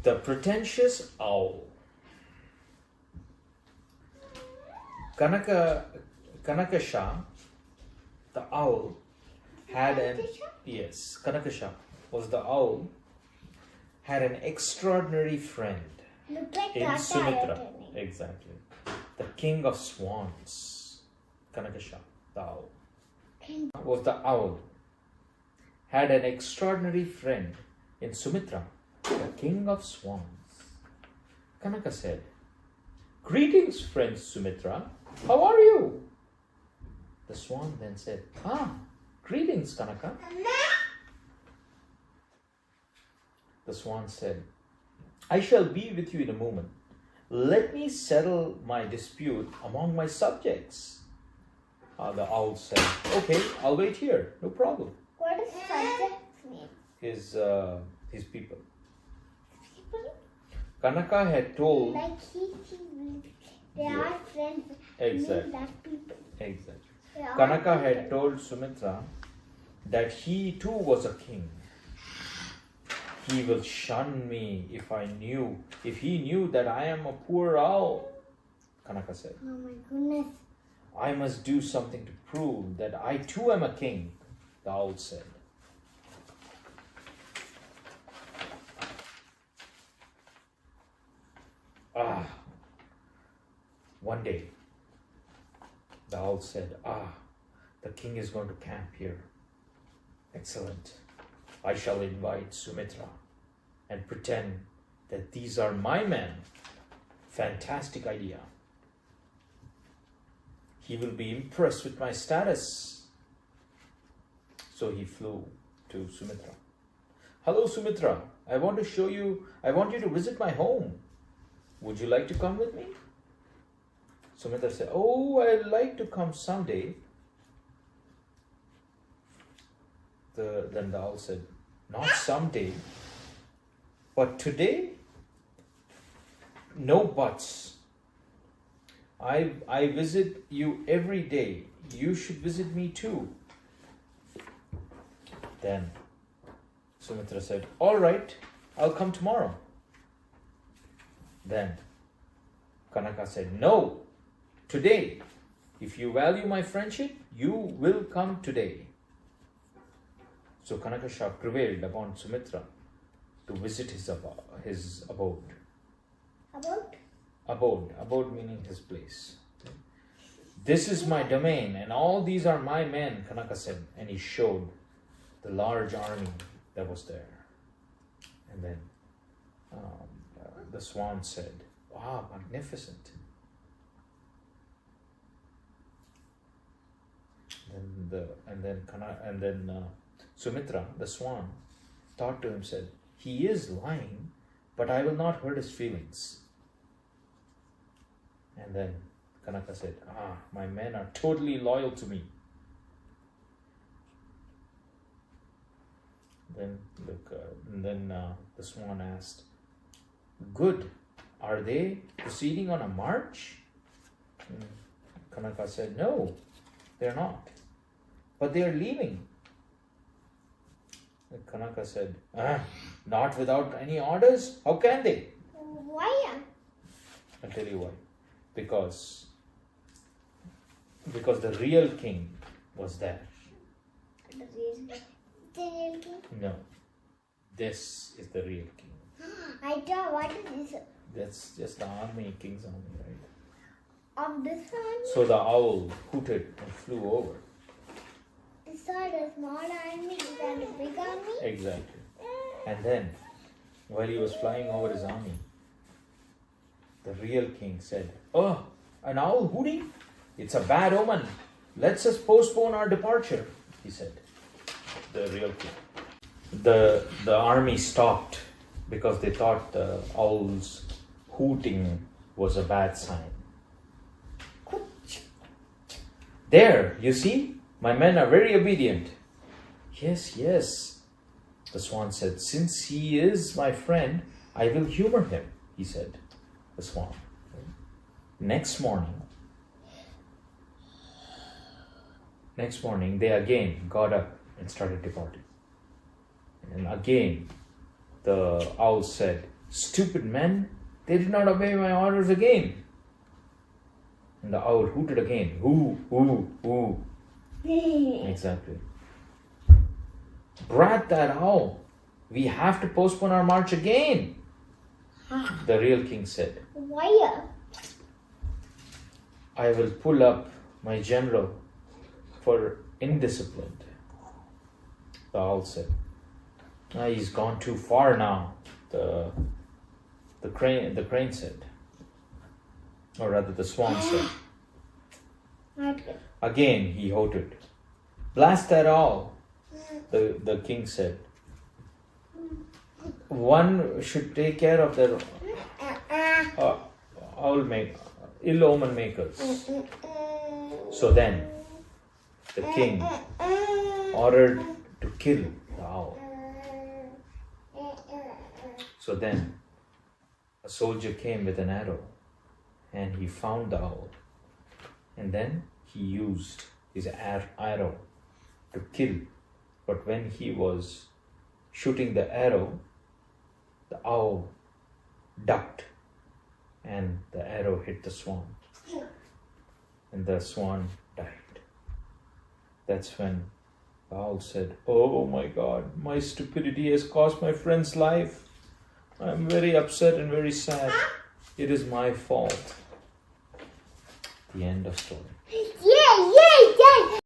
The Pretentious Owl. Kanakasha, the owl, had an Kanakasha was the owl, had an extraordinary friend in Sumitra. Exactly. The king of swans. Kanakasha, the owl, was the owl, had an extraordinary friend in Sumitra, the king of swans. Kanaka said, "Greetings, friend Sumitra. How are you?" The swan then said, "Greetings, Kanaka." The swan said, "I shall be with you in a moment. Let me settle my dispute among my subjects." The owl said, "Okay, I'll wait here. No problem." What does subjects mean? His people. Kanaka had told... Like they are friends. Exactly. That people. Exactly. Kanaka had told Sumitra that he too was a king. "He will shun me if he knew that I am a poor owl," Kanaka said. Oh my goodness. "I must do something to prove that I too am a king," the owl said. One day, the owl said, "The king is going to camp here. Excellent. I shall invite Sumitra and pretend that these are my men. Fantastic idea. He will be impressed with my status." So he flew to Sumitra. "Hello, Sumitra. I want you to visit my home. Would you like to come with me?" Sumitra said, "Oh, I'd like to come someday." Then the owl said, "Not someday, but today? No buts. I visit you every day. You should visit me too." Then Sumitra said, "All right, I'll come tomorrow." Then Kanaka said, "No, today. If you value my friendship, you will come today." So Kanakasha prevailed upon Sumitra to visit his abode. Abode meaning his place. "This is my domain and all these are my men," Kanaka said, and he showed the large army that was there. And then the swan said, "Wow, magnificent." And then Sumitra, the swan, thought to himself, "He is lying, but I will not hurt his feelings." And then Kanaka said, "My men are totally loyal to me." Then the swan asked, "Good. Are they proceeding on a march?" Kanaka said, "No, they're not. But they are leaving." Kanaka said, "Not without any orders? How can they?" Why? I'll tell you why. Because the real king was there. The real king? No. This is the real king. I thought, what is this? That's just the army, king's army, right? Of this one? So the owl hooted and flew over. This are the small army, is that the big army? Exactly. And then, while he was flying over his army, the real king said, "Oh, an owl hooting? It's a bad omen. Let's just postpone our departure," he said. The real king. The army stopped because they thought the owl's hooting was a bad sign. "There, you see? My men are very obedient." Yes, the swan said. "Since he is my friend, I will humor him," he said, the swan. Next morning, they again got up and started departing. And again, the owl said, Stupid men, they did not obey my orders again. And the owl hooted again. Hoo, hoo, hoo. Exactly. Brat that owl, we have to postpone our march again, the real king said. Why? I will pull up my general for indiscipline, the owl said. He's gone too far now, the crane said. Or rather the swan said. Again he hooted. Blast that owl, the king said. One should take care of the ill omen makers. So then the king ordered to kill the owl. So then a soldier came with an arrow and he found the owl. And then he used his arrow to kill. But when he was shooting the arrow, the owl ducked and the arrow hit the swan. And the swan died. That's when the owl said, "Oh my God, my stupidity has cost my friend's life. I'm very upset and very sad. It is my fault." The end of story.